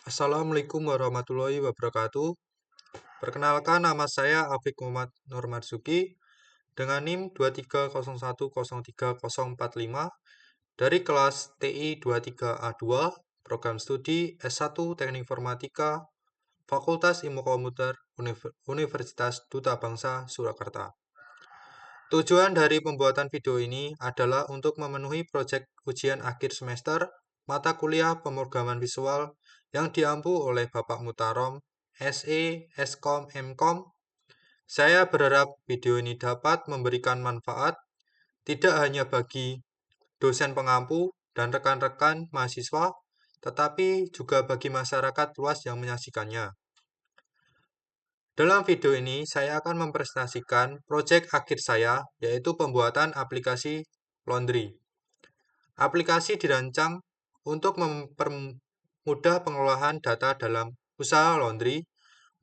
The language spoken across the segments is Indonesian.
Assalamualaikum warahmatullahi wabarakatuh. Perkenalkan, nama saya Afik Muhammad Nur Marzuki dengan NIM 230103045 dari kelas TI 23A2, Program Studi S1 Teknik Informatika, Fakultas Ilmu Komputer, Universitas Duta Bangsa Surakarta. Tujuan dari pembuatan video ini adalah untuk memenuhi proyek ujian akhir semester mata kuliah pemrograman visual yang diampu oleh Bapak Mutarom, SE, Eskom, Mkom. Saya berharap video ini dapat memberikan manfaat tidak hanya bagi dosen pengampu dan rekan-rekan mahasiswa, tetapi juga bagi masyarakat luas yang menyaksikannya. Dalam video ini, saya akan mempresentasikan proyek akhir saya, yaitu pembuatan aplikasi laundry. Aplikasi dirancang untuk mempermudah pengelolaan data dalam usaha laundry,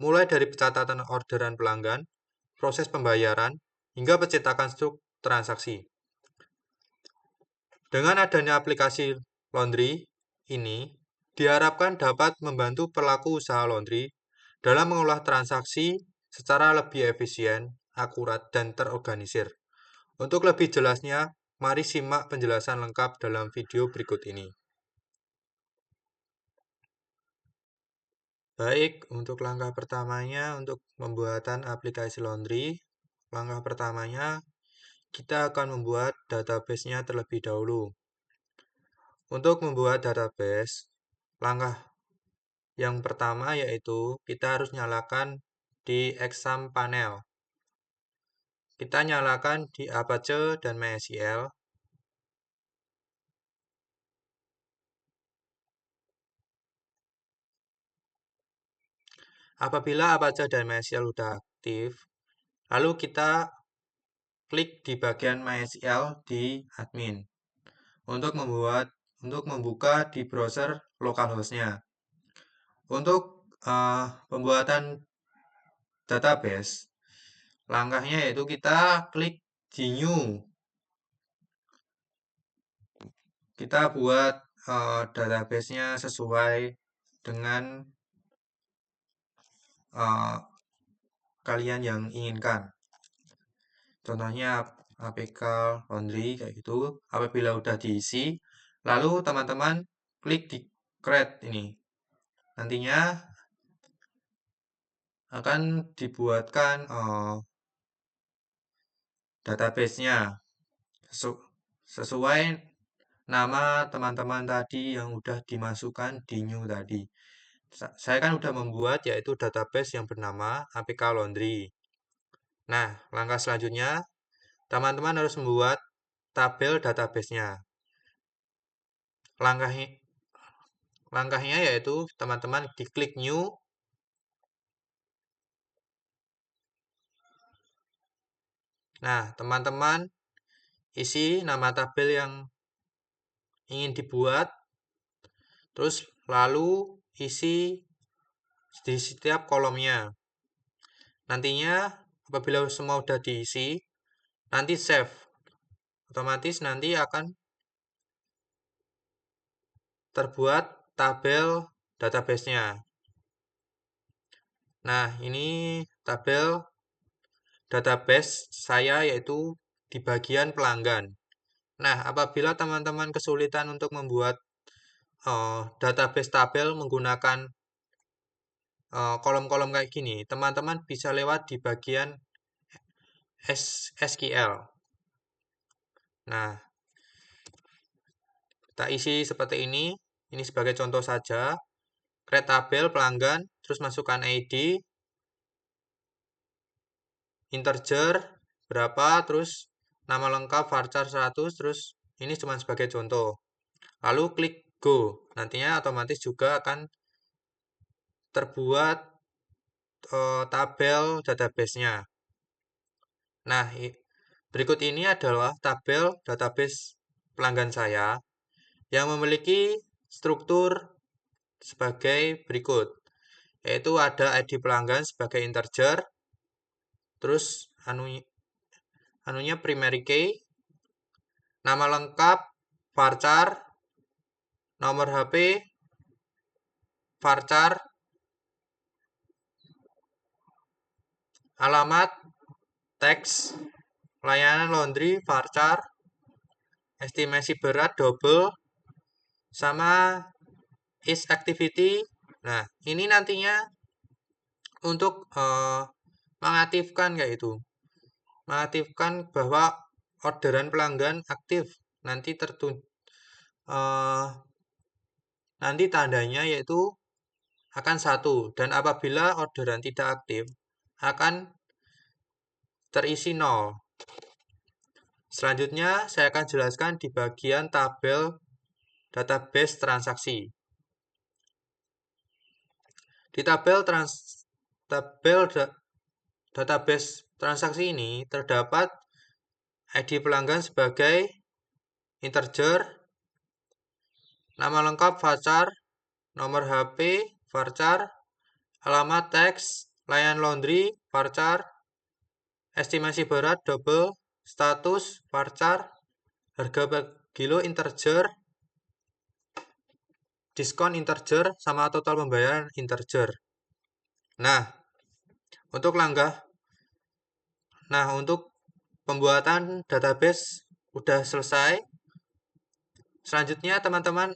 mulai dari pencatatan orderan pelanggan, proses pembayaran, hingga pencetakan struk transaksi. Dengan adanya aplikasi laundry ini, diharapkan dapat membantu pelaku usaha laundry dalam mengolah transaksi secara lebih efisien, akurat, dan terorganisir. Untuk lebih jelasnya, mari simak penjelasan lengkap dalam video berikut ini. Baik, untuk langkah pertamanya untuk pembuatan aplikasi laundry, langkah pertamanya kita akan membuat database-nya terlebih dahulu. Untuk membuat database, langkah yang pertama yaitu kita harus nyalakan di exam panel. Kita nyalakan di Apache dan MySQL. Apabila Apache dan MySQL sudah aktif, lalu kita klik di bagian MySQL di admin untuk membuka di browser localhost-nya. Untuk pembuatan database, langkahnya yaitu kita klik di new. Kita buat database-nya sesuai dengan kalian yang inginkan. Contohnya APK laundry kayak gitu. Apabila udah diisi, lalu teman-teman klik di create ini. Nantinya akan dibuatkan database-nya sesuai nama teman-teman tadi yang udah dimasukkan di new tadi. Saya kan udah membuat yaitu database yang bernama APK Laundry. Nah, langkah selanjutnya teman-teman harus membuat tabel database-nya. Langkahnya yaitu teman-teman diklik new. Nah, teman-teman isi nama tabel yang ingin dibuat, terus lalu isi di setiap kolomnya. Nantinya apabila semua sudah diisi, nanti save. Otomatis nanti akan terbuat tabel database-nya. Nah, ini tabel database saya yaitu di bagian pelanggan. Nah, apabila teman-teman kesulitan untuk membuat database tabel menggunakan kolom-kolom kayak gini, teman-teman bisa lewat di bagian SQL. Nah, kita isi seperti ini. Ini sebagai contoh saja. Create tabel pelanggan, terus masukkan ID, integer berapa, terus nama lengkap varchar 100, terus ini cuma sebagai contoh. Lalu klik go. Nantinya otomatis juga akan terbuat tabel database-nya. Nah, berikut ini adalah tabel database pelanggan saya yang memiliki struktur sebagai berikut, yaitu ada ID pelanggan sebagai integer, terus anunya primary key, nama lengkap, varchar, nomor HP, varchar, alamat, teks, layanan laundry, varchar, estimasi berat, double, sama is activity. Nah, ini nantinya untuk mengaktifkan kayak itu. Mengaktifkan bahwa orderan pelanggan aktif. Nanti nanti tandanya yaitu akan 1, dan apabila orderan tidak aktif akan terisi 0. Selanjutnya saya akan jelaskan di bagian tabel database transaksi. Di database transaksi ini terdapat ID pelanggan sebagai integer, nama lengkap varchar, nomor HP varchar, alamat teks, layanan laundry varchar, estimasi berat double, status varchar, harga per kilo integer, diskon integer, sama total pembayaran integer. Nah, untuk pembuatan database udah selesai. Selanjutnya teman-teman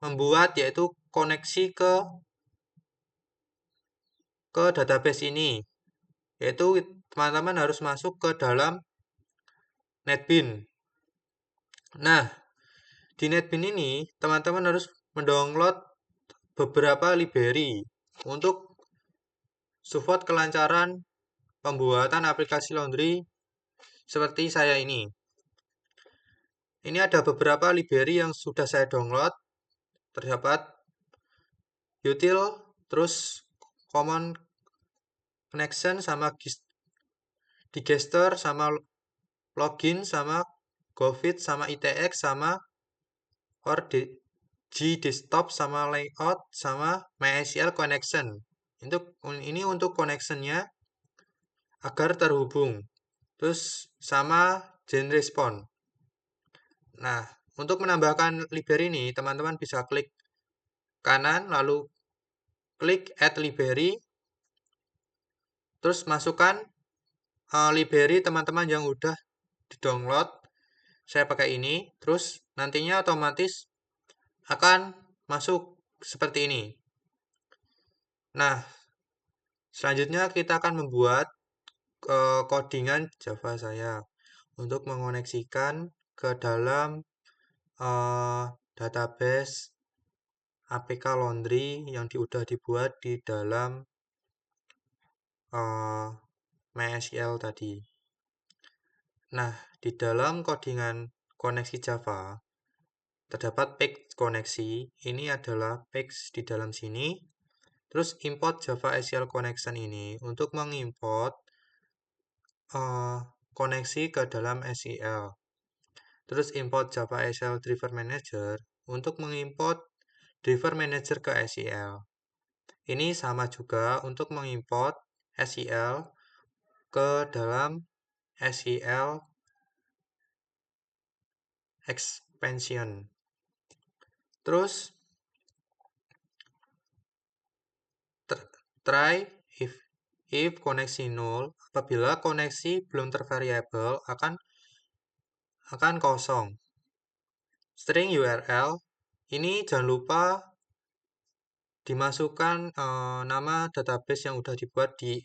membuat yaitu koneksi ke database ini. Yaitu teman-teman harus masuk ke dalam NetBeans. Nah, di NetBeans ini teman-teman harus mendownload beberapa library untuk support kelancaran pembuatan aplikasi laundry seperti saya ini. Ini ada beberapa library yang sudah saya download. Terdapat util, terus common connection, sama digester, sama login, sama govit, sama itx, sama gdesktop, sama layout, sama mysql connection. Ini untuk connectionnya agar terhubung. Terus sama GenResponse. Nah, untuk menambahkan library ini, teman-teman bisa klik kanan, lalu klik add library, terus masukkan library teman-teman yang udah di-download. Saya pakai ini, terus nantinya otomatis akan masuk seperti ini. Nah, selanjutnya kita akan membuat codingan Java saya untuk mengoneksikan ke dalam database APK Laundry yang sudah dibuat di dalam MySQL tadi. Nah, di dalam codingan koneksi Java terdapat page koneksi. Ini adalah page di dalam sini. Terus import Java SQL connection ini untuk mengimport koneksi ke dalam SQL. Terus import Java SQL Driver Manager untuk mengimport Driver Manager ke SQL. Ini sama juga untuk mengimport SQL ke dalam SQL expansion. Terus try if koneksi null. Apabila koneksi belum tervariabel akan kosong. String URL ini jangan lupa dimasukkan nama database yang udah dibuat di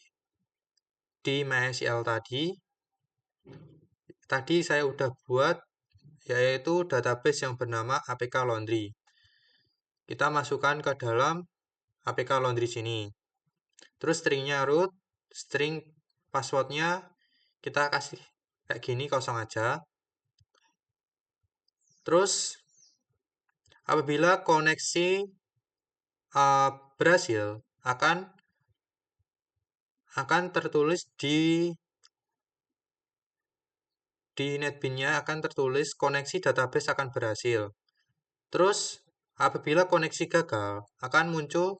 MySQL tadi. Tadi saya udah buat yaitu database yang bernama APK Laundry. Kita masukkan ke dalam APK Laundry sini. Terus stringnya root, string passwordnya kita kasih kayak gini, kosong aja. Terus apabila koneksi berhasil akan tertulis di NetBeans-nya akan tertulis koneksi database akan berhasil. Terus apabila koneksi gagal akan muncul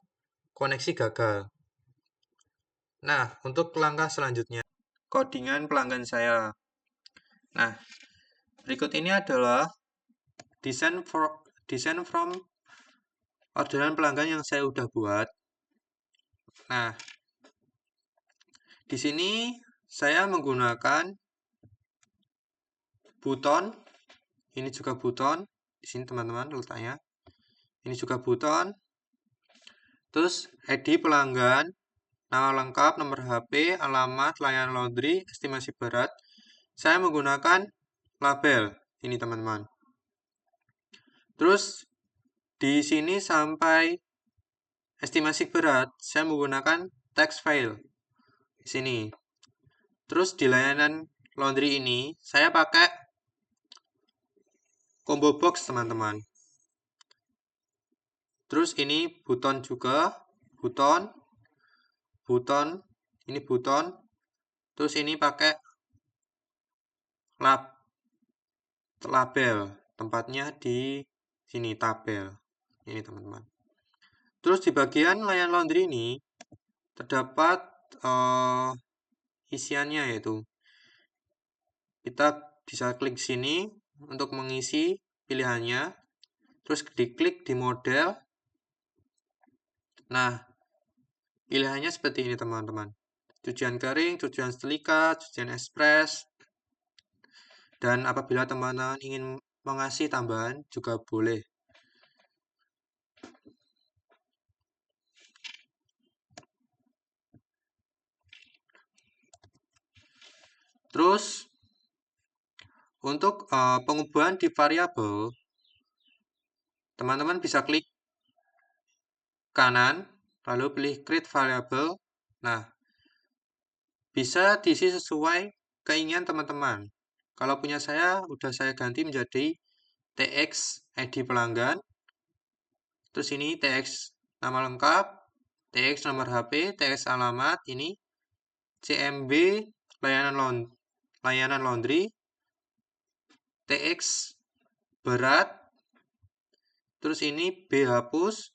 koneksi gagal. Nah, untuk langkah selanjutnya codingan pelanggan saya. Nah, berikut ini adalah design from orderan pelanggan yang saya udah buat. Nah, di sini saya menggunakan buton. Ini juga buton. Di sini teman-teman letaknya. Ini juga buton. Terus ID pelanggan, nama lengkap, nomor HP, alamat, layanan laundry, estimasi berat. Saya menggunakan label. Ini teman-teman. Terus di sini sampai estimasi berat, saya menggunakan text file. Di sini. Terus di layanan laundry ini, saya pakai combo box, teman-teman. Terus ini buton juga, buton, ini buton. Terus ini pakai label, tempatnya di sini tabel. Ini teman-teman. Terus di bagian layanan laundry ini terdapat isiannya, yaitu kita bisa klik sini untuk mengisi pilihannya. Terus diklik di model. Nah, pilihannya seperti ini teman-teman. Cucian kering, cucian setrika, cucian ekspres. Dan apabila teman-teman ingin mengasih tambahan juga boleh. Terus untuk pengubahan di variabel, teman-teman bisa klik kanan, lalu pilih create variable. Nah, bisa diisi sesuai keinginan teman-teman. Kalau punya saya, udah saya ganti menjadi TX ID pelanggan. Terus ini TX nama lengkap, TX nomor HP, TX alamat, ini CMB layanan laundry, TX berat, terus ini B hapus,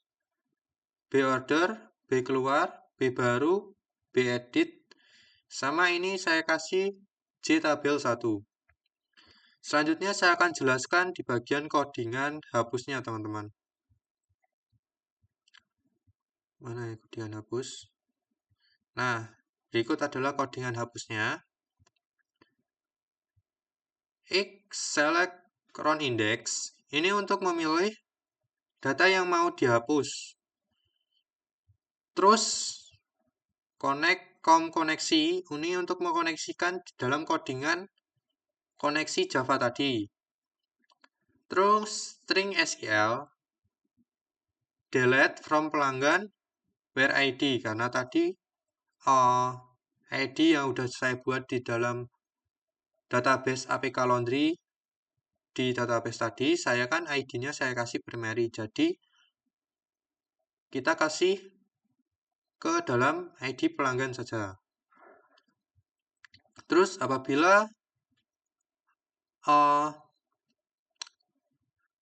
B order, B keluar, B baru, B edit, sama ini saya kasih J tabel 1. Selanjutnya saya akan jelaskan di bagian codingan hapusnya, teman-teman. Mana ya codingan hapus? Nah, berikut adalah codingan hapusnya. X select round index ini untuk memilih data yang mau dihapus. Terus koneksi ini untuk mengkoneksikan di dalam codingan koneksi Java tadi. Terus string SQL delete from pelanggan where ID, karena tadi ID yang udah saya buat di dalam database APK Laundry di database tadi, saya kan ID-nya saya kasih primary. Jadi kita kasih ke dalam ID pelanggan saja. Terus apabila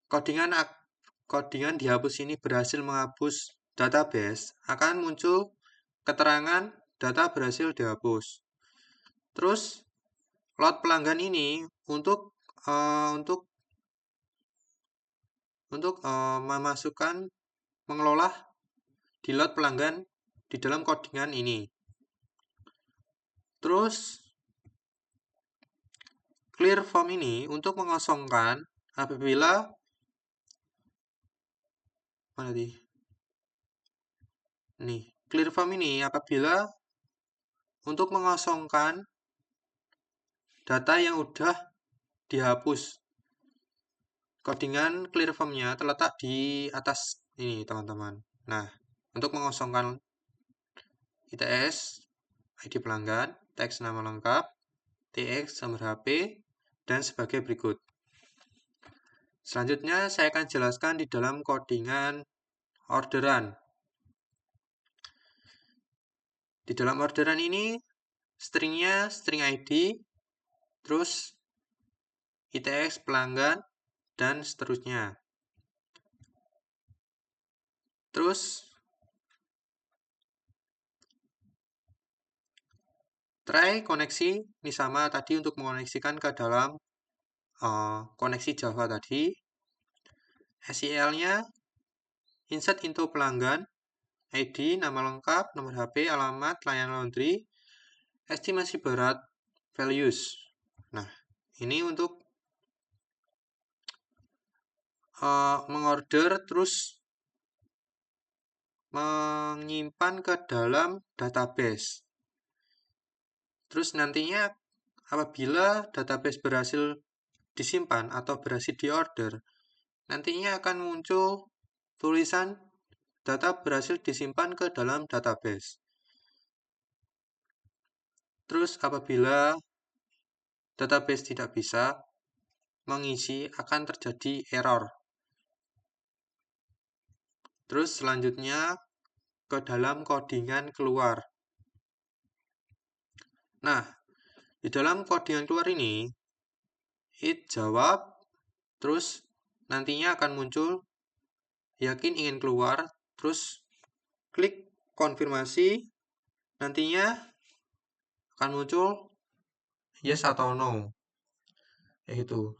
codingan dihapus ini berhasil menghapus database, akan muncul keterangan data berhasil dihapus. Terus load pelanggan ini untuk memasukkan, mengelola di load pelanggan di dalam codingan ini. Terus clear form ini untuk mengosongkan apabila clear form ini apabila untuk mengosongkan data yang udah dihapus. Codingan clear form-nya terletak di atas ini, teman-teman. Nah, untuk mengosongkan ITS, ID pelanggan, teks nama lengkap, TX nomor HP, dan sebagai berikut. Selanjutnya, saya akan jelaskan di dalam codingan orderan. Di dalam orderan ini, stringnya string ID, terus ITX pelanggan, dan seterusnya. Terus try koneksi ini sama tadi untuk mengoneksikan ke dalam koneksi Java tadi. SQL-nya insert info pelanggan, ID, nama lengkap, nomor HP, alamat, layanan laundry, estimasi berat, values. Nah, ini untuk mengorder terus menyimpan ke dalam database. Terus nantinya apabila database berhasil disimpan atau berhasil diorder, nantinya akan muncul tulisan data berhasil disimpan ke dalam database. Terus apabila database tidak bisa mengisi, akan terjadi error. Terus selanjutnya ke dalam codingan keluar. Nah, di dalam codingan keluar ini, it jawab, terus nantinya akan muncul yakin ingin keluar, terus klik konfirmasi, nantinya akan muncul yes atau no. Yaitu.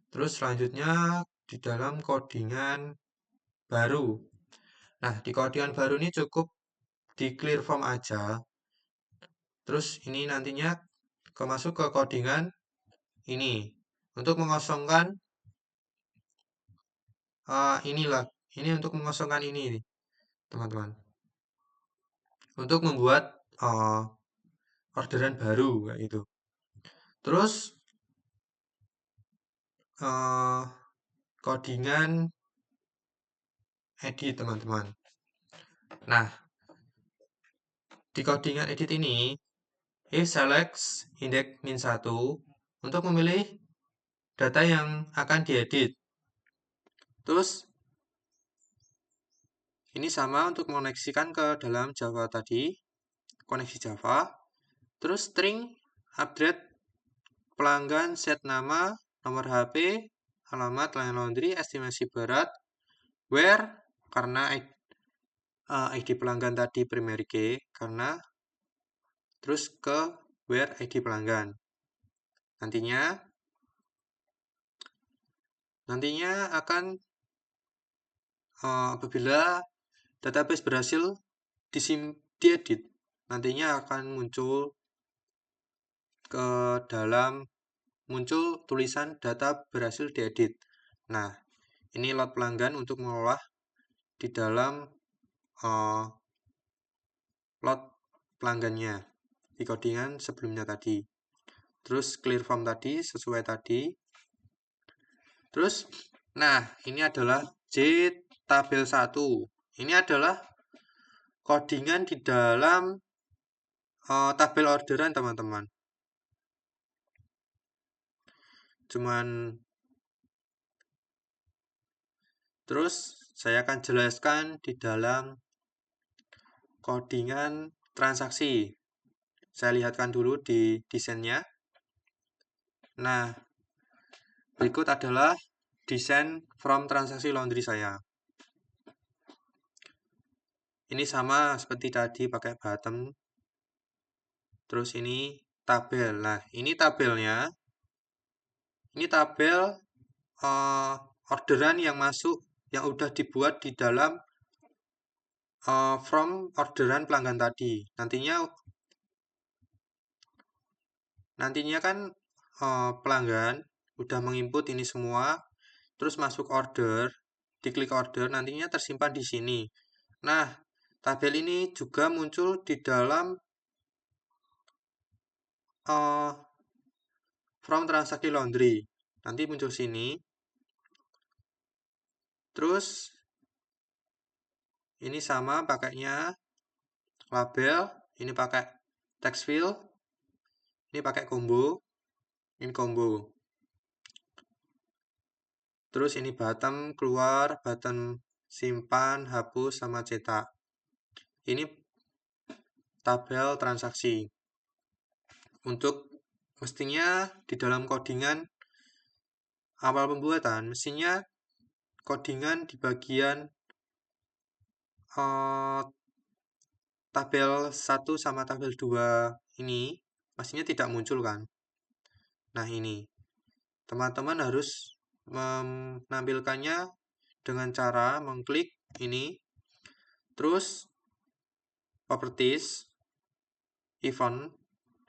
Terus selanjutnya di dalam codingan baru. Nah, di codingan baru ini cukup di clear form aja. Terus ini nantinya masuk ke codingan ini. Untuk mengosongkan ini untuk mengosongkan ini, teman-teman. Untuk membuat orderan baru kayak gitu. Terus codingan edit, teman-teman. Nah, di codingan edit ini, if selects index -1 untuk memilih data yang akan diedit. Terus ini sama untuk mengoneksikan ke dalam Java tadi, koneksi Java. Terus string update pelanggan, set nama, nomor HP, alamat, layanan laundry, estimasi berat, where karena ID pelanggan tadi primary key, karena terus ke where ID pelanggan. Nantinya akan apabila database berhasil diedit, nantinya akan muncul ke dalam tulisan data berhasil diedit. Nah, ini load pelanggan untuk mengolah di dalam load pelanggannya di codingan sebelumnya tadi. Terus clear form tadi sesuai tadi. Terus, nah ini adalah J tabel 1. Ini adalah codingan di dalam tabel orderan, teman-teman. Terus saya akan jelaskan di dalam codingan transaksi. Saya lihatkan dulu di desainnya. Nah, berikut adalah desain from transaksi laundry saya. Ini sama seperti tadi pakai button. Terus ini tabel. Nah, ini tabelnya. Ini tabel orderan yang masuk, yang udah dibuat di dalam from orderan pelanggan tadi. Nantinya kan pelanggan udah menginput ini semua, terus masuk order, diklik order, nantinya tersimpan di sini. Nah, tabel ini juga muncul di dalam from transaksi laundry. Nanti muncul sini. Terus ini sama pakainya label, ini pakai text field, ini pakai combo, ini combo. Terus ini button keluar, button simpan, hapus, sama cetak. Ini tabel transaksi. Untuk mestinya di dalam codingan awal pembuatan, mestinya codingan di bagian tabel 1 sama tabel 2 ini pastinya tidak muncul kan. Nah, ini teman-teman harus menampilkannya dengan cara mengklik ini. Terus properties, event,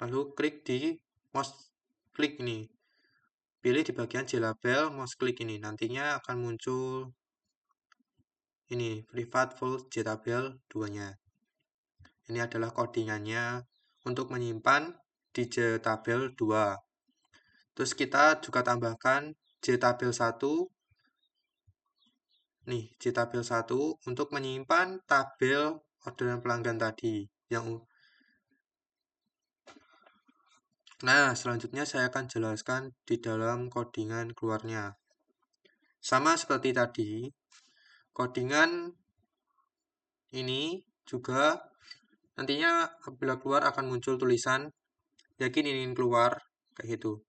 lalu klik di mouse klik ini. Pilih di bagian JLabel, mouse klik ini. Nantinya akan muncul ini, private full JTabel 2-nya. Ini adalah codingannya untuk menyimpan di JTabel 2. Terus kita juga tambahkan JTabel 1. Nih, JTabel 1 untuk menyimpan tabel orderan pelanggan tadi. Nah, selanjutnya saya akan jelaskan di dalam codingan keluarnya. Sama seperti tadi, codingan ini juga nantinya apabila keluar akan muncul tulisan yakin ingin keluar, kayak gitu.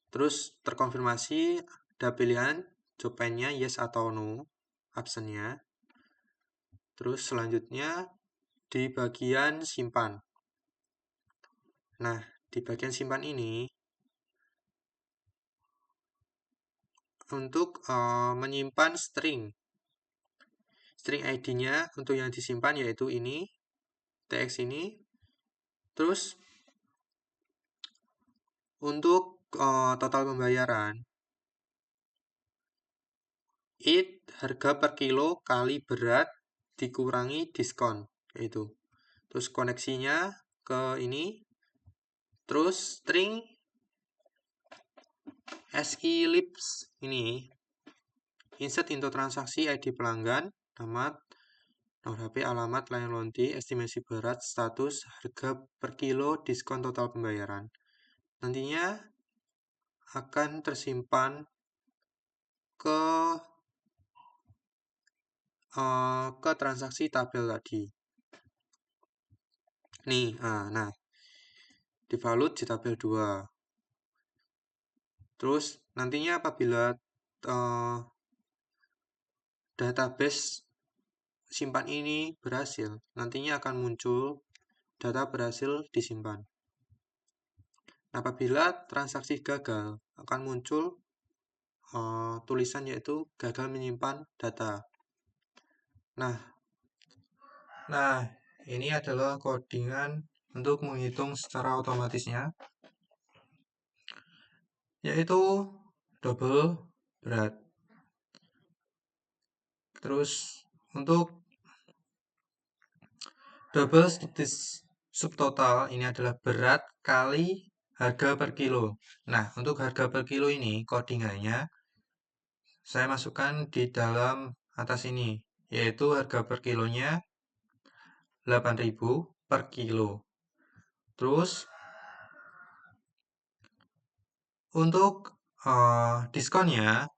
Terus terkonfirmasi ada pilihan jawabannya yes atau no, optionnya. Terus selanjutnya di bagian simpan. Nah, di bagian simpan ini untuk menyimpan string ID-nya untuk yang disimpan yaitu ini, tx ini. Terus untuk total pembayaran, harga per kilo kali berat dikurangi diskon, yaitu. Terus koneksinya ke ini. Terus string SELIPS ini insert into transaksi ID pelanggan, nama, nomor HP, alamat, layang lonti, estimasi berat, status, harga per kilo, diskon total pembayaran. Nantinya akan tersimpan ke transaksi tabel tadi. Nih, nah divalut di tabel 2. Terus nantinya apabila database simpan ini berhasil, nantinya akan muncul data berhasil disimpan. Nah, apabila transaksi gagal, akan muncul tulisan yaitu gagal menyimpan data. Nah, ini adalah codingan untuk menghitung secara otomatisnya, yaitu double berat. Terus untuk double subtotal ini adalah berat kali harga per kilo. Nah, untuk harga per kilo ini codingannya saya masukkan di dalam atas ini, yaitu harga per kilonya 8.000 per kilo. Terus untuk diskonnya,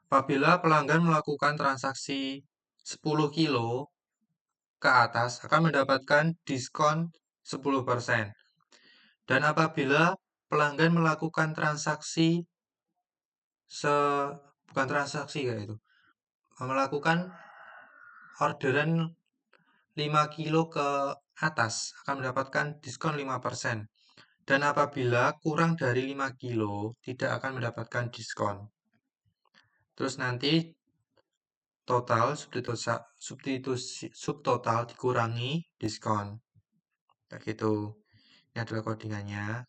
apabila pelanggan melakukan transaksi 10 kilo ke atas akan mendapatkan diskon 10%. Dan apabila pelanggan melakukan transaksi melakukan orderan 5 kilo ke atas akan mendapatkan diskon 5%. Dan apabila kurang dari 5 kilo tidak akan mendapatkan diskon. Terus nanti total subtotal dikurangi diskon. Kayak gitu. Ini adalah codingannya.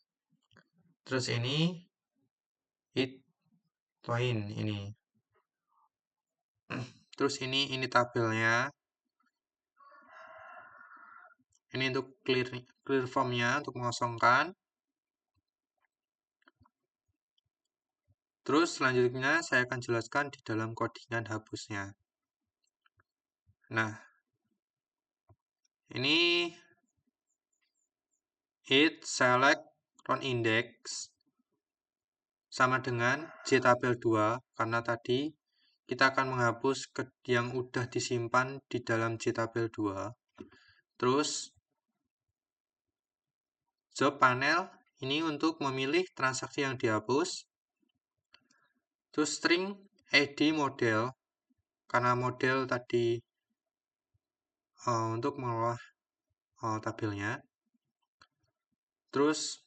Terus ini hit point ini. Terus ini tabelnya. Ini untuk clear formnya untuk mengosongkan. Terus selanjutnya saya akan jelaskan di dalam codingan hapusnya. Nah, ini hit select round index sama dengan JTabel 2 karena tadi kita akan menghapus yang udah disimpan di dalam JTabel 2. Terus job panel ini untuk memilih transaksi yang dihapus. Terus string ID model karena model tadi untuk mengolah tabelnya. Terus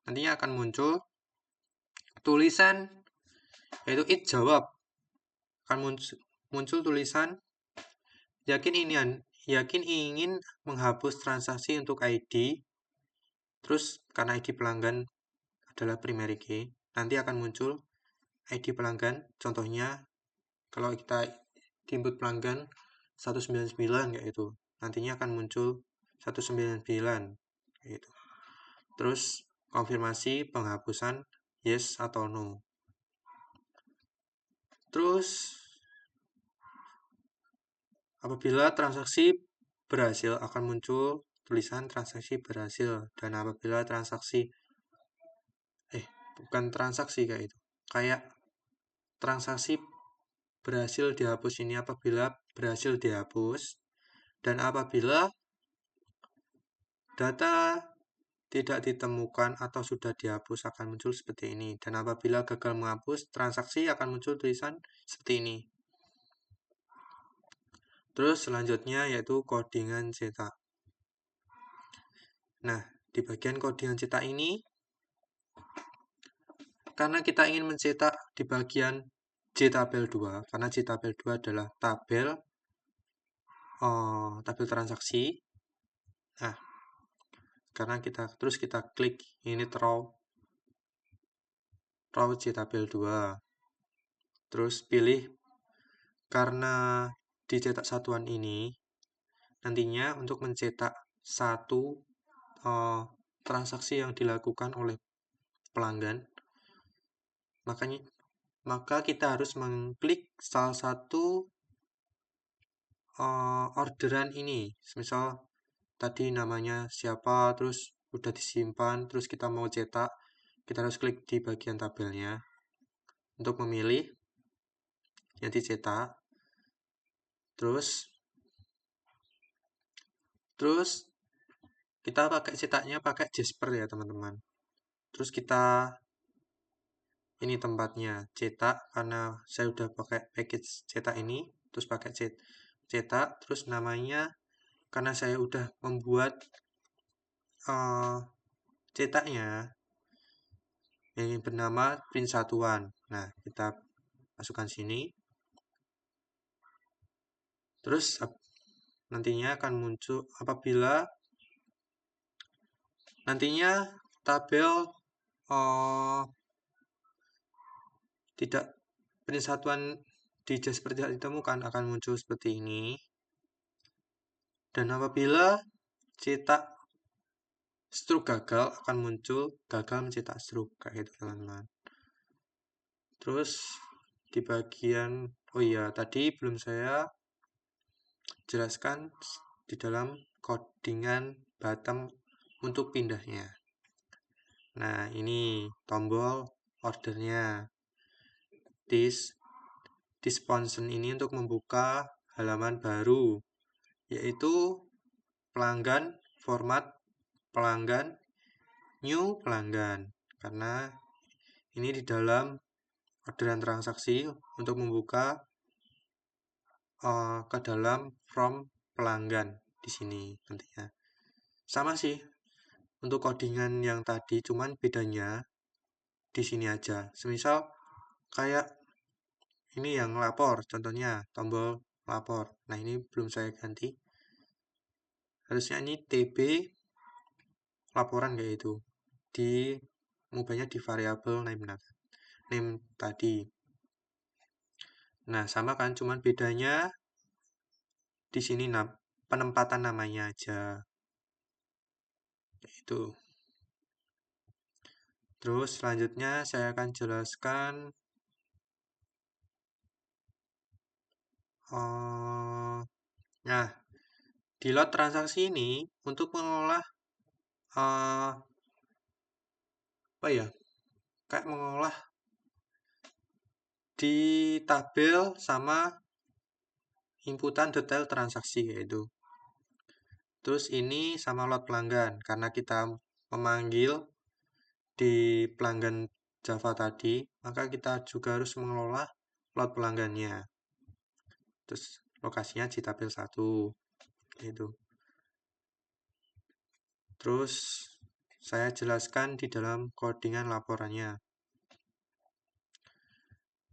nantinya akan muncul tulisan yaitu it jawab. akan muncul tulisan yakin ingin menghapus transaksi untuk ID. Terus karena ID pelanggan adalah primary key, nanti akan muncul ID pelanggan. Contohnya kalau kita input pelanggan 199 kayak itu, nantinya akan muncul 199 kayak itu. Terus konfirmasi penghapusan yes atau no. Terus apabila transaksi berhasil akan muncul tulisan transaksi berhasil, dan apabila bukan transaksi kayak itu, kayak transaksi berhasil dihapus ini apabila berhasil dihapus, dan apabila data tidak ditemukan atau sudah dihapus akan muncul seperti ini, dan apabila gagal menghapus transaksi akan muncul tulisan seperti ini. Terus selanjutnya yaitu codingan cetak. Nah, di bagian codingan cetak ini, karena kita ingin mencetak di bagian JTabel 2, karena JTabel 2 adalah tabel transaksi. Nah, karena kita klik init raw JTabel 2. Terus pilih, karena dicetak satuan ini, nantinya untuk mencetak satu transaksi yang dilakukan oleh pelanggan, maka kita harus mengklik salah satu orderan ini. Misal tadi namanya siapa, terus udah disimpan, terus kita mau cetak, kita harus klik di bagian tabelnya untuk memilih yang dicetak. Terus kita pakai cetaknya pakai Jasper ya teman-teman. Terus kita ini tempatnya cetak, karena saya udah pakai package cetak ini, terus pakai cetak. Terus namanya, karena saya udah membuat cetaknya yang bernama print satuan. Nah, kita masukkan sini. Terus nantinya akan muncul apabila nantinya tabel tidak print satuan di Jasper tidak ditemukan, akan muncul seperti ini. Dan apabila cetak struk gagal, akan muncul gagal mencetak struk kayak gitu teman-teman. Terus di bagian tadi belum saya jelaskan di dalam codingan bottom untuk pindahnya. Nah, ini tombol ordernya. This function ini untuk membuka halaman baru, yaitu pelanggan, format pelanggan, new pelanggan. Karena ini di dalam orderan transaksi untuk membuka ke dalam from pelanggan di sini nantinya. Sama sih untuk codingan yang tadi, cuman bedanya di sini aja. Semisal kayak ini yang lapor, contohnya tombol lapor. Nah, ini belum saya ganti. Harusnya ini TB laporan kayak itu. Mengubahnya di variabel name tadi. Nah, sama kan, cuman bedanya di sini penempatan namanya aja. Itu. Terus selanjutnya saya akan jelaskan nah, di load transaksi ini untuk mengolah kayak mengolah di tabel sama inputan detail transaksi yaitu. Terus ini sama load pelanggan, karena kita memanggil di pelanggan Java tadi, maka kita juga harus mengelola load pelanggannya. Terus lokasinya di tabel 1 gitu. Terus saya jelaskan di dalam codingan laporannya.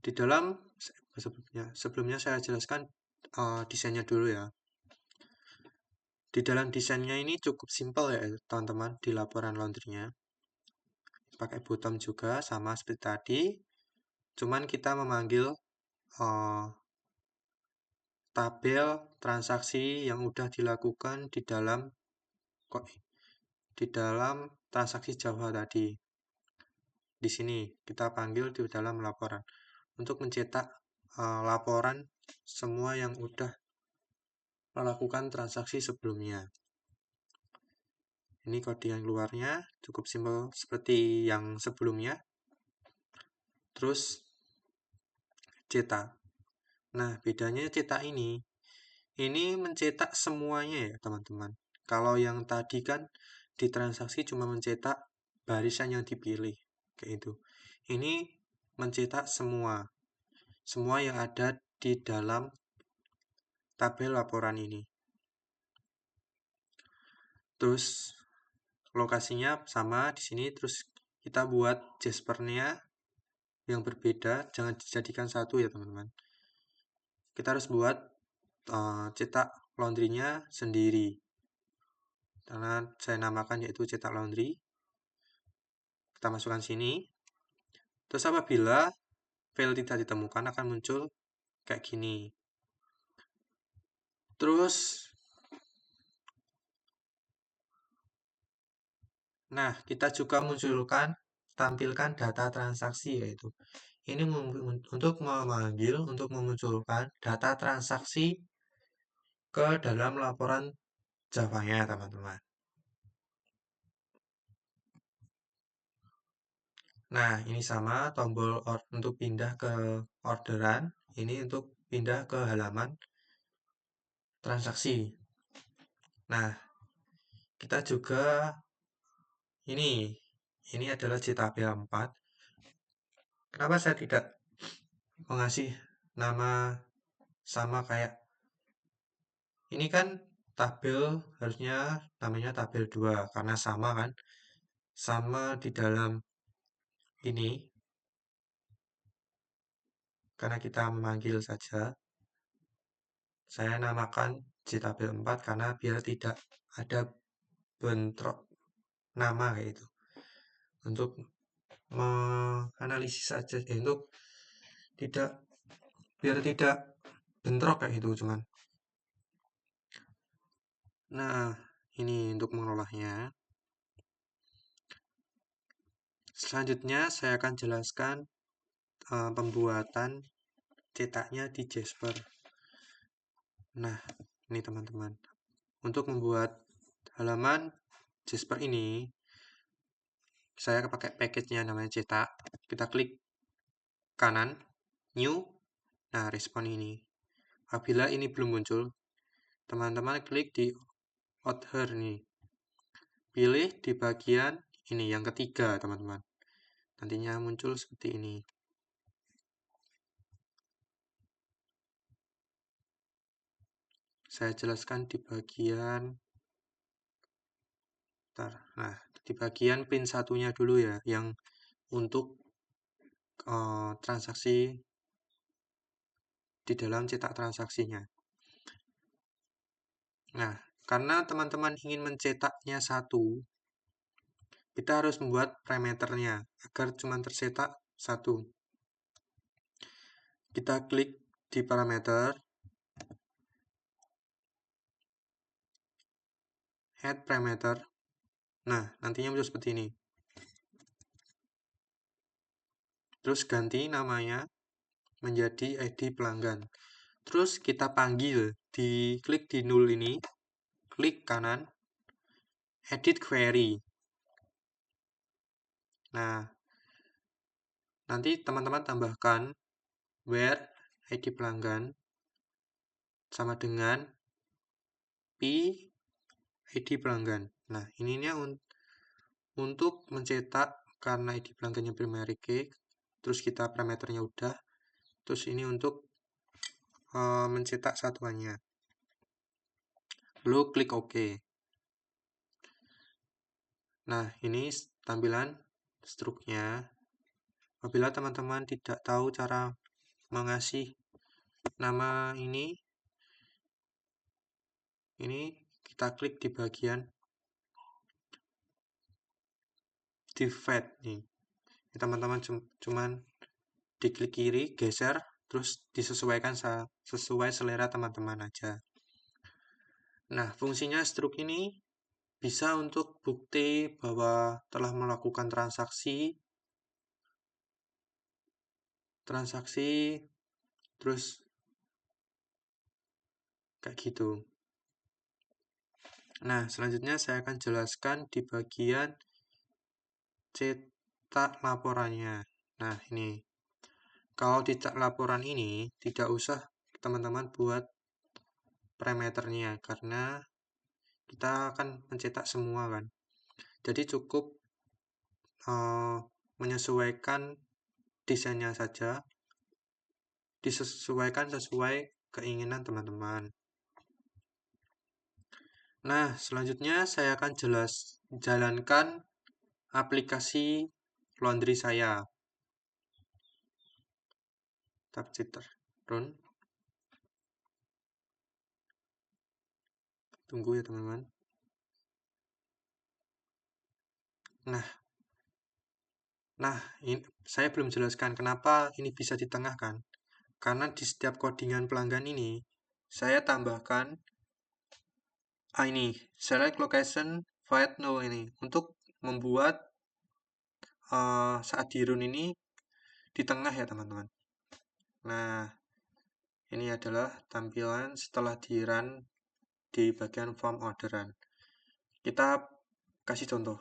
Di dalam Sebelumnya saya jelaskan desainnya dulu ya. Di dalam desainnya ini cukup simpel ya teman-teman di laporan laundry-nya. Pakai bottom juga sama seperti tadi. Cuman kita memanggil tabel transaksi yang udah dilakukan di dalam transaksi Java tadi. Di sini kita panggil di dalam laporan untuk mencetak laporan semua yang udah melakukan transaksi sebelumnya. Ini kode yang luarnya cukup simpel seperti yang sebelumnya. Terus cetak. Nah, bedanya cetak ini mencetak semuanya ya teman-teman. Kalau yang tadi kan di transaksi cuma mencetak barisan yang dipilih kayak itu. Ini mencetak semua yang ada di dalam tabel laporan ini. Terus lokasinya sama di sini. Terus kita buat Jasper-nya yang berbeda, jangan dijadikan satu ya teman-teman. Kita harus buat cetak laundry-nya sendiri. Karena saya namakan yaitu cetak laundry. Kita masukkan sini. Terus apabila file tidak ditemukan akan muncul kayak gini. Terus nah, kita juga tampilkan data transaksi yaitu ini untuk memunculkan data transaksi ke dalam laporan Java-nya, teman-teman. Nah, ini sama tombol untuk pindah ke orderan, ini untuk pindah ke halaman transaksi. Nah, kita juga ini adalah JTabel 4. Kenapa saya tidak mengasih nama sama kayak ini kan tabel harusnya namanya tabel 2 karena sama kan? Sama di dalam ini karena kita memanggil saja. Saya namakan JTabel 4 karena biar tidak ada bentrok nama kayak itu. Untuk menganalisis saja untuk biar tidak bentrok kayak itu cuman. Nah, ini untuk mengolahnya. Selanjutnya saya akan jelaskan pembuatan cetaknya di Jasper. Nah, ini teman-teman. Untuk membuat halaman Jasper ini, saya pakai package-nya namanya cetak. Kita klik kanan, new. Nah, respon ini. Apabila ini belum muncul, teman-teman klik di Author nih. Pilih di bagian ini yang ketiga, teman-teman. Nantinya muncul seperti ini. Saya jelaskan di bagian nah, di bagian print satunya dulu ya, yang untuk transaksi di dalam cetak transaksinya. Nah, karena teman-teman ingin mencetaknya satu, kita harus membuat parameternya agar cuma tercetak satu. Kita klik di parameter, add parameter. Nah, nantinya muncul seperti ini. Terus ganti namanya menjadi ID pelanggan. Terus kita panggil, klik di null ini, klik kanan, edit query. Nah, nanti teman-teman tambahkan where ID pelanggan sama dengan p ID pelanggan. Nah, ininya untuk mencetak karena ID pelanggannya primary key, terus kita parameternya udah, terus ini untuk mencetak satuannya. Lalu klik OK. Nah, ini tampilan struknya. Apabila teman-teman tidak tahu cara mengasih nama ini kita klik di bagian divide nih. Teman-teman cuman diklik kiri, geser, terus disesuaikan sesuai selera teman-teman aja. Nah, fungsinya stroke ini bisa untuk bukti bahwa telah melakukan transaksi, terus kayak gitu. Nah, selanjutnya saya akan jelaskan di bagian cetak laporannya. Nah, ini. Kalau cetak laporan ini, tidak usah teman-teman buat parameternya, karena kita akan mencetak semua kan. Jadi cukup menyesuaikan desainnya saja, disesuaikan sesuai keinginan teman-teman. Nah, selanjutnya saya akan jalankan aplikasi laundry saya. Tab cheater run. Tunggu ya teman-teman. Nah, ini saya belum jelaskan kenapa ini bisa di tengah kan. Karena di setiap codingan pelanggan ini, saya tambahkan ini, select location void null ini, untuk membuat saat di run ini di tengah ya teman-teman. Nah, ini adalah tampilan setelah di run di bagian form orderan. Kita kasih contoh.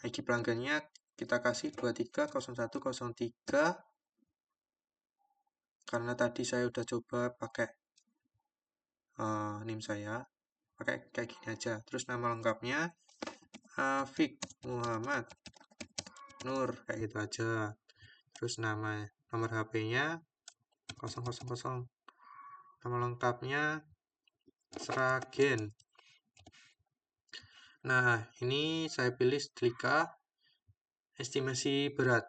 ID pelanggannya kita kasih 230103, karena tadi saya udah coba pakai NIM saya pakai kayak gini aja. Terus nama lengkapnya Afik Muhammad Nur, kayak gitu aja. Terus nomor HP-nya 000, nama lengkapnya Sragen. Nah, ini saya pilih setrika estimasi berat.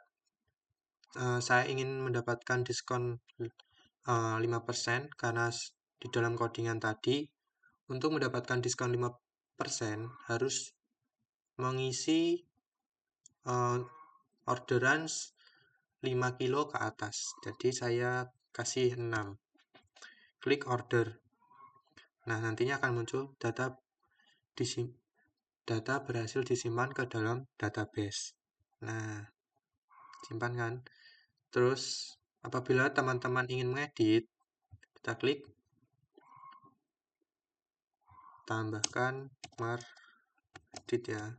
Saya ingin mendapatkan diskon 5%, karena di dalam codingan tadi untuk mendapatkan diskon 5% harus mengisi orderan 5 kilo ke atas. Jadi saya kasih 6. Klik order. Nah, nantinya akan muncul data berhasil disimpan ke dalam database. Nah, simpan kan. Terus apabila teman-teman ingin mengedit, kita klik tambahkan edit ya,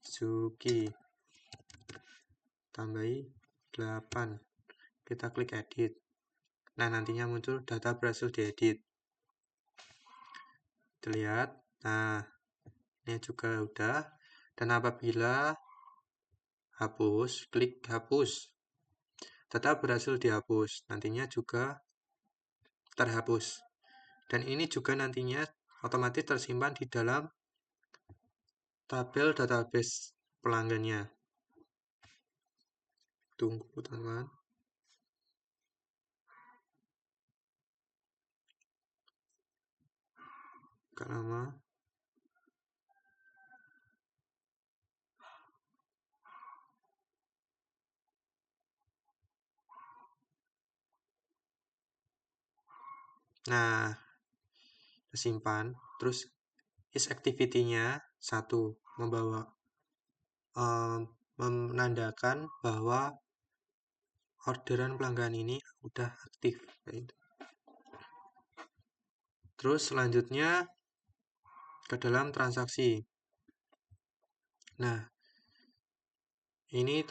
Marzuki, tambahi 8, kita klik edit. Nah, nantinya muncul data berhasil diedit, terlihat. Nah, ini juga udah. Dan apabila hapus, klik hapus, data berhasil dihapus, nantinya juga terhapus. Dan ini juga nantinya otomatis tersimpan di dalam tabel database pelanggannya. Tunggu teman-teman. Agak lama. Nah, tersimpan. Terus is activity-nya 1, menandakan bahwa orderan pelanggan ini udah aktif. Terus selanjutnya ke dalam transaksi. Nah, ini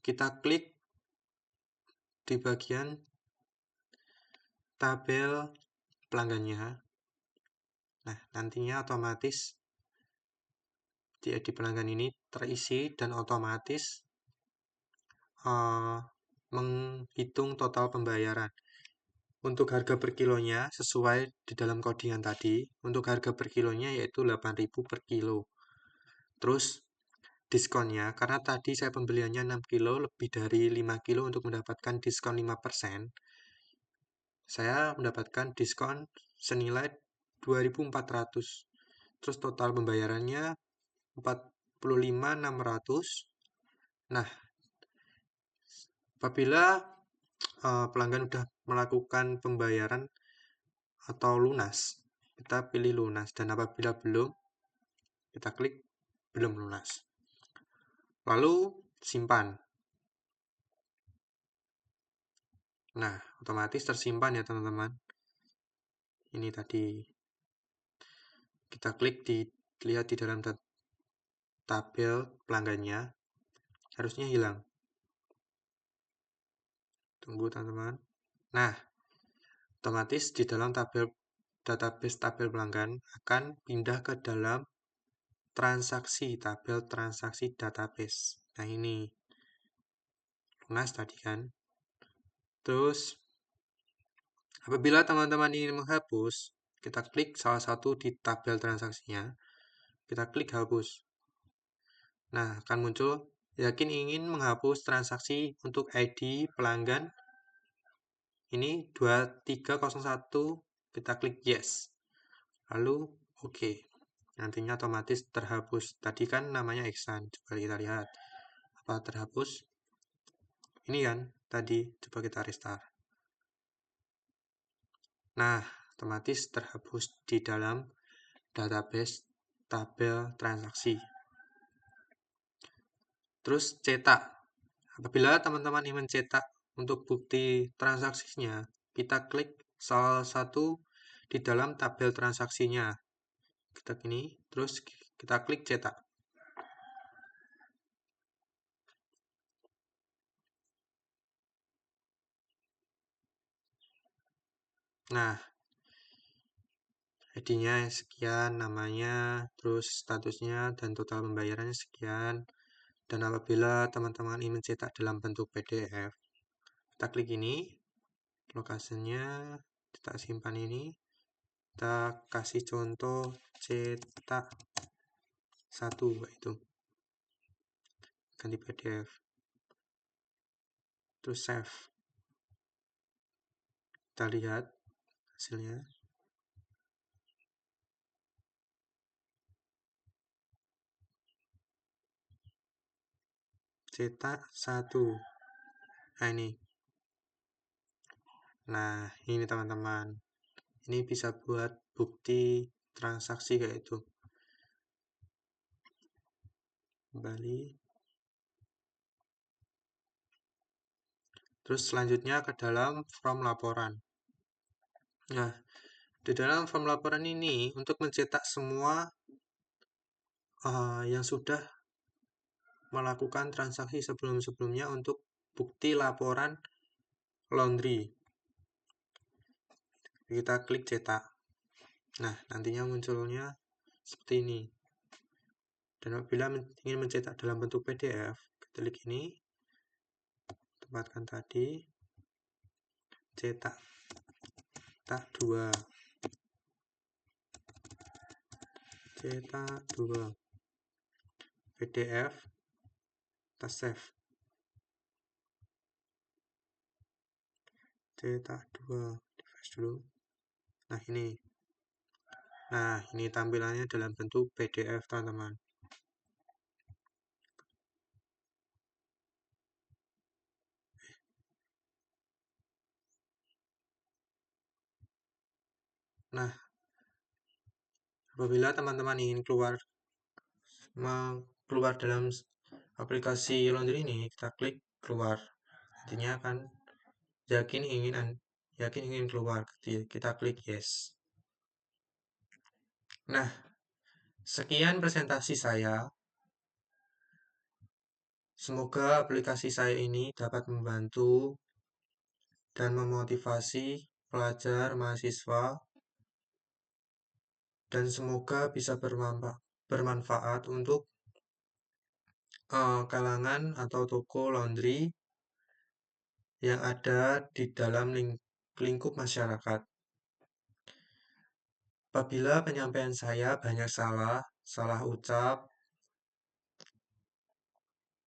kita klik di bagian tabel pelanggannya. Nah, nantinya otomatis di pelanggan ini terisi dan otomatis menghitung total pembayaran. Untuk harga per kilonya sesuai di dalam codingan tadi, untuk harga per kilonya yaitu 8.000 per kilo. Terus diskonnya, karena tadi saya pembeliannya 6 kilo, lebih dari 5 kilo untuk mendapatkan diskon 5%. Saya mendapatkan diskon senilai 2.400. Terus total pembayarannya 45.600. Nah, apabila pelanggan sudah melakukan pembayaran atau lunas, kita pilih lunas, dan apabila belum, kita klik belum lunas. Lalu simpan. Nah, otomatis tersimpan ya teman-teman. Ini tadi kita klik lihat di dalam tabel pelanggannya, harusnya hilang. Tunggu teman-teman. Nah, otomatis di dalam database tabel pelanggan akan pindah ke dalam tabel transaksi database. Nah, ini lunas tadi kan. Terus apabila teman-teman ingin menghapus, kita klik salah satu di tabel transaksinya, kita klik hapus. Nah, akan muncul yakin ingin menghapus transaksi untuk ID pelanggan ini 2301, kita klik yes. Lalu OK. Nantinya otomatis terhapus. Tadi kan namanya Iksan. Coba kita lihat. Apa terhapus? Ini kan tadi. Coba kita restart. Nah, otomatis terhapus di dalam database tabel transaksi. Terus cetak. Apabila teman-teman ingin mencetak untuk bukti transaksinya, kita klik salah satu di dalam tabel transaksinya. Kita gini, terus kita klik cetak. Nah, ID-nya sekian, namanya, terus statusnya, dan total pembayarannya sekian. Dan apabila teman-teman ingin mencetak dalam bentuk PDF, kita klik ini, lokasinya, kita simpan ini, kita kasih contoh cetak 1, itu ganti PDF, terus save. Kita lihat hasilnya. Cetak 1. Nah, ini. Nah, ini teman-teman. Ini bisa buat bukti transaksi kayak itu. Kembali. Terus selanjutnya ke dalam form laporan. Nah, di dalam form laporan ini untuk mencetak semua yang sudah melakukan transaksi sebelum-sebelumnya untuk bukti laporan laundry. Kita klik cetak. Nah, nantinya munculnya seperti ini. Dan apabila ingin mencetak dalam bentuk PDF, kita klik ini, tempatkan tadi, cetak 2, cetak 2, PDF, kita save, cetak 2, refresh dulu. Nah, ini tampilannya dalam bentuk PDF teman-teman. Nah, apabila teman-teman ingin keluar dalam aplikasi laundry ini, kita klik keluar. Artinya akan yakin ingin keluar, kita klik yes. Nah, sekian presentasi saya. Semoga aplikasi saya ini dapat membantu dan memotivasi pelajar, mahasiswa, dan semoga bisa bermanfaat untuk kalangan atau toko laundry yang ada di dalam lingkup masyarakat. Apabila penyampaian saya banyak salah ucap,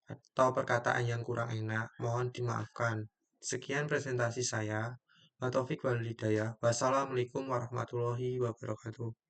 atau perkataan yang kurang enak, mohon dimaafkan. Sekian presentasi saya. Wa taufik wal hidayah. Wassalamualaikum warahmatullahi wabarakatuh.